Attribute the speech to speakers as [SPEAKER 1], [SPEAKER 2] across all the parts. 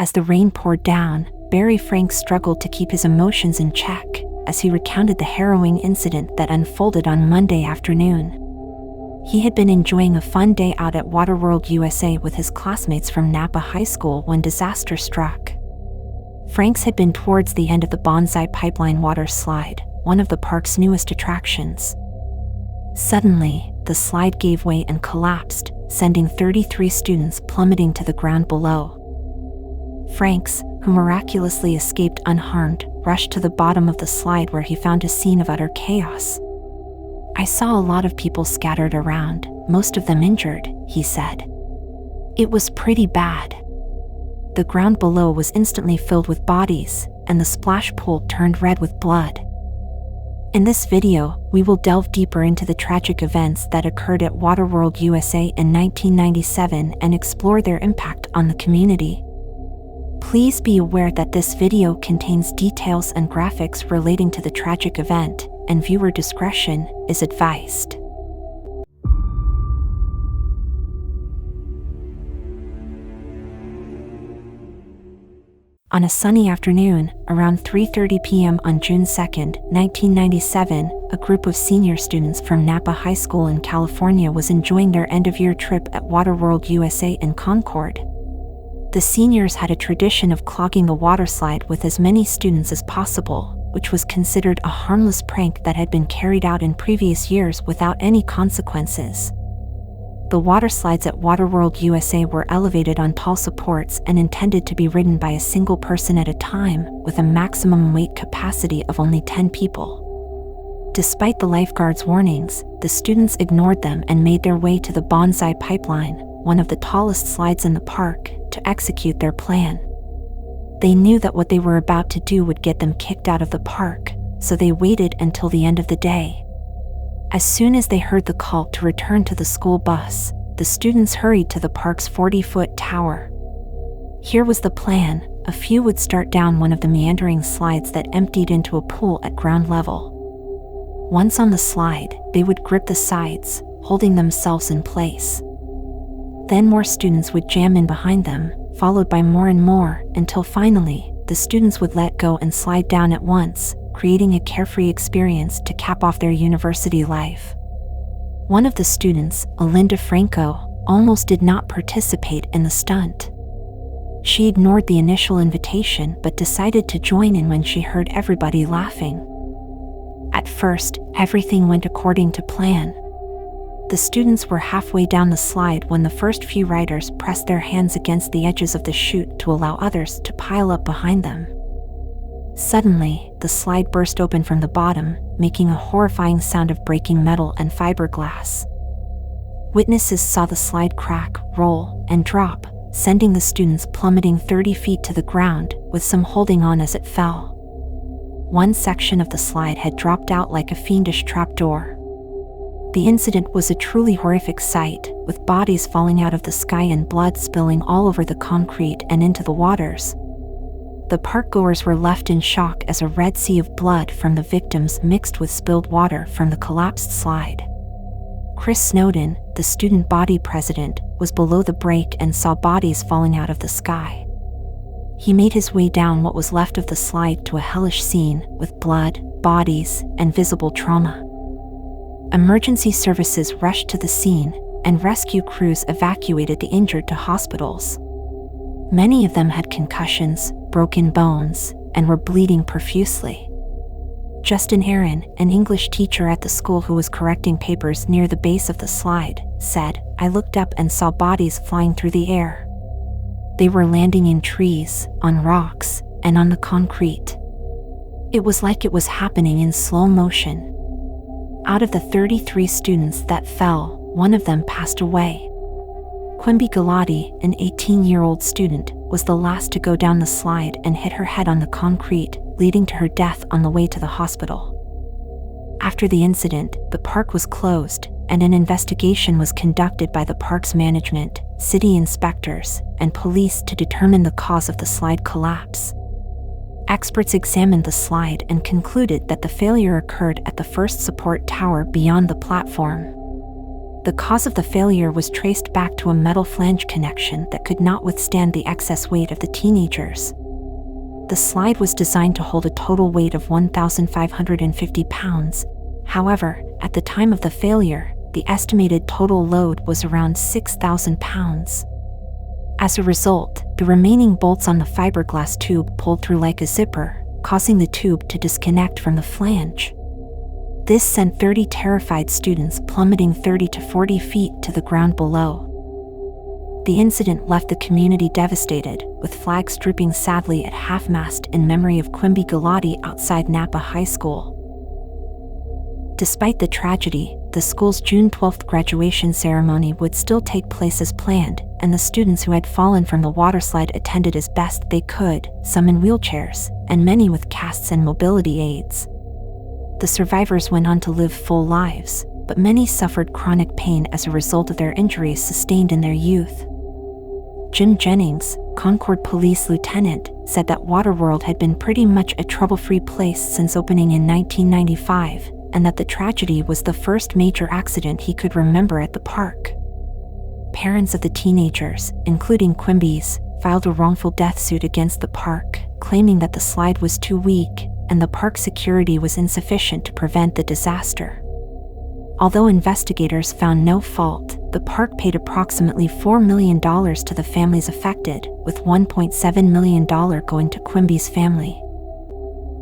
[SPEAKER 1] As the rain poured down, Barry Franks struggled to keep his emotions in check as he recounted the harrowing incident that unfolded on Monday afternoon. He had been enjoying a fun day out at Waterworld USA with his classmates from Napa High School when disaster struck. Franks had been towards the end of the Banzai Pipeline water slide, one of the park's newest attractions. Suddenly, the slide gave way and collapsed, sending 33 students plummeting to the ground below. Franks, who miraculously escaped unharmed, rushed to the bottom of the slide where he found a scene of utter chaos. "I saw a lot of people scattered around, most of them injured," he said. "It was pretty bad. The ground below was instantly filled with bodies, and the splash pool turned red with blood." In this video, we will delve deeper into the tragic events that occurred at Waterworld USA in 1997 and explore their impact on the community. Please be aware that this video contains details and graphics relating to the tragic event, and viewer discretion is advised. On a sunny afternoon, around 3:30 p.m. on June 2, 1997, a group of senior students from Napa High School in California was enjoying their end-of-year trip at Waterworld USA in Concord. The seniors had a tradition of clogging the waterslide with as many students as possible, which was considered a harmless prank that had been carried out in previous years without any consequences. The waterslides at Waterworld USA were elevated on tall supports and intended to be ridden by a single person at a time, with a maximum weight capacity of only 10 people. Despite the lifeguards' warnings, the students ignored them and made their way to the Banzai Pipeline, one of the tallest slides in the park, to execute their plan. They knew that what they were about to do would get them kicked out of the park, so they waited until the end of the day. As soon as they heard the call to return to the school bus, the students hurried to the park's 40-foot tower. Here was the plan: a few would start down one of the meandering slides that emptied into a pool at ground level. Once on the slide, they would grip the sides, holding themselves in place. Then more students would jam in behind them, followed by more and more, until finally, the students would let go and slide down at once, creating a carefree experience to cap off their university life. One of the students, Alinda Franco, almost did not participate in the stunt. She ignored the initial invitation but decided to join in when she heard everybody laughing. At first, everything went according to plan. The students were halfway down the slide when the first few riders pressed their hands against the edges of the chute to allow others to pile up behind them. Suddenly, the slide burst open from the bottom, making a horrifying sound of breaking metal and fiberglass. Witnesses saw the slide crack, roll, and drop, sending the students plummeting 30 feet to the ground, with some holding on as it fell. One section of the slide had dropped out like a fiendish trapdoor. The incident was a truly horrific sight, with bodies falling out of the sky and blood spilling all over the concrete and into the waters. The parkgoers were left in shock as a red sea of blood from the victims mixed with spilled water from the collapsed slide. Chris Snowden, the student body president, was below the break and saw bodies falling out of the sky. He made his way down what was left of the slide to a hellish scene, with blood, bodies, and visible trauma. Emergency services rushed to the scene, and rescue crews evacuated the injured to hospitals. Many of them had concussions, broken bones, and were bleeding profusely. Justin Aaron, an English teacher at the school who was correcting papers near the base of the slide, said, "I looked up and saw bodies flying through the air. They were landing in trees, on rocks, and on the concrete. It was like it was happening in slow motion." Out of the 33 students that fell, one of them passed away. Quimby Ghilotti, an 18-year-old student, was the last to go down the slide and hit her head on the concrete, leading to her death on the way to the hospital. After the incident, the park was closed, and an investigation was conducted by the park's management, city inspectors, and police to determine the cause of the slide collapse. Experts examined the slide and concluded that the failure occurred at the first support tower beyond the platform. The cause of the failure was traced back to a metal flange connection that could not withstand the excess weight of the teenagers. The slide was designed to hold a total weight of 1,550 pounds. However, at the time of the failure, the estimated total load was around 6,000 pounds. As a result, the remaining bolts on the fiberglass tube pulled through like a zipper, causing the tube to disconnect from the flange. This sent 30 terrified students plummeting 30 to 40 feet to the ground below. The incident left the community devastated, with flags drooping sadly at half-mast in memory of Quimby Ghilotti outside Napa High School. Despite the tragedy, the school's June 12th graduation ceremony would still take place as planned, and the students who had fallen from the waterslide attended as best they could, some in wheelchairs, and many with casts and mobility aids. The survivors went on to live full lives, but many suffered chronic pain as a result of their injuries sustained in their youth. Jim Jennings, Concord Police Lieutenant, said that Waterworld had been pretty much a trouble-free place since opening in 1995, and that the tragedy was the first major accident he could remember at the park. Parents of the teenagers, including Quimby's, filed a wrongful death suit against the park, claiming that the slide was too weak, and the park security was insufficient to prevent the disaster. Although investigators found no fault, the park paid approximately $4 million to the families affected, with $1.7 million going to Quimby's family.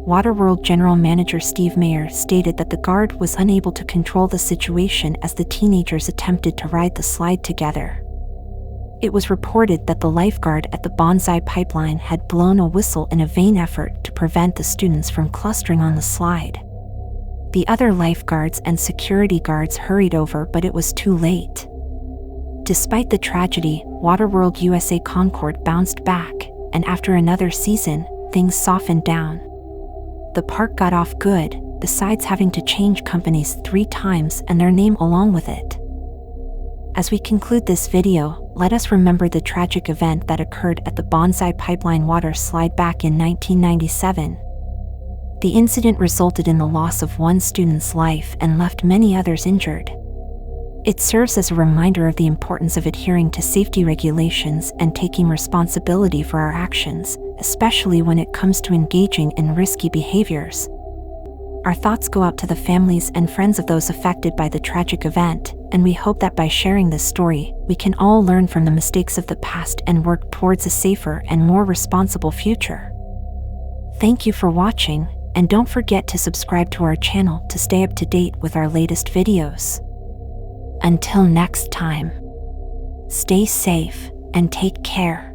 [SPEAKER 1] Waterworld General Manager Steve Mayer stated that the guard was unable to control the situation as the teenagers attempted to ride the slide together. It was reported that the lifeguard at the Banzai Pipeline had blown a whistle in a vain effort to prevent the students from clustering on the slide. The other lifeguards and security guards hurried over, but it was too late. Despite the tragedy, Waterworld USA Concord bounced back, and after another season, things softened down. The park got off good, besides having to change companies 3 times and their name along with it. As we conclude this video, let us remember the tragic event that occurred at the Banzai Pipeline water slide back in 1997. The incident resulted in the loss of one student's life and left many others injured. It serves as a reminder of the importance of adhering to safety regulations and taking responsibility for our actions, especially when it comes to engaging in risky behaviors. Our thoughts go out to the families and friends of those affected by the tragic event, and we hope that by sharing this story, we can all learn from the mistakes of the past and work towards a safer and more responsible future. Thank you for watching, and don't forget to subscribe to our channel to stay up to date with our latest videos. Until next time, stay safe and take care.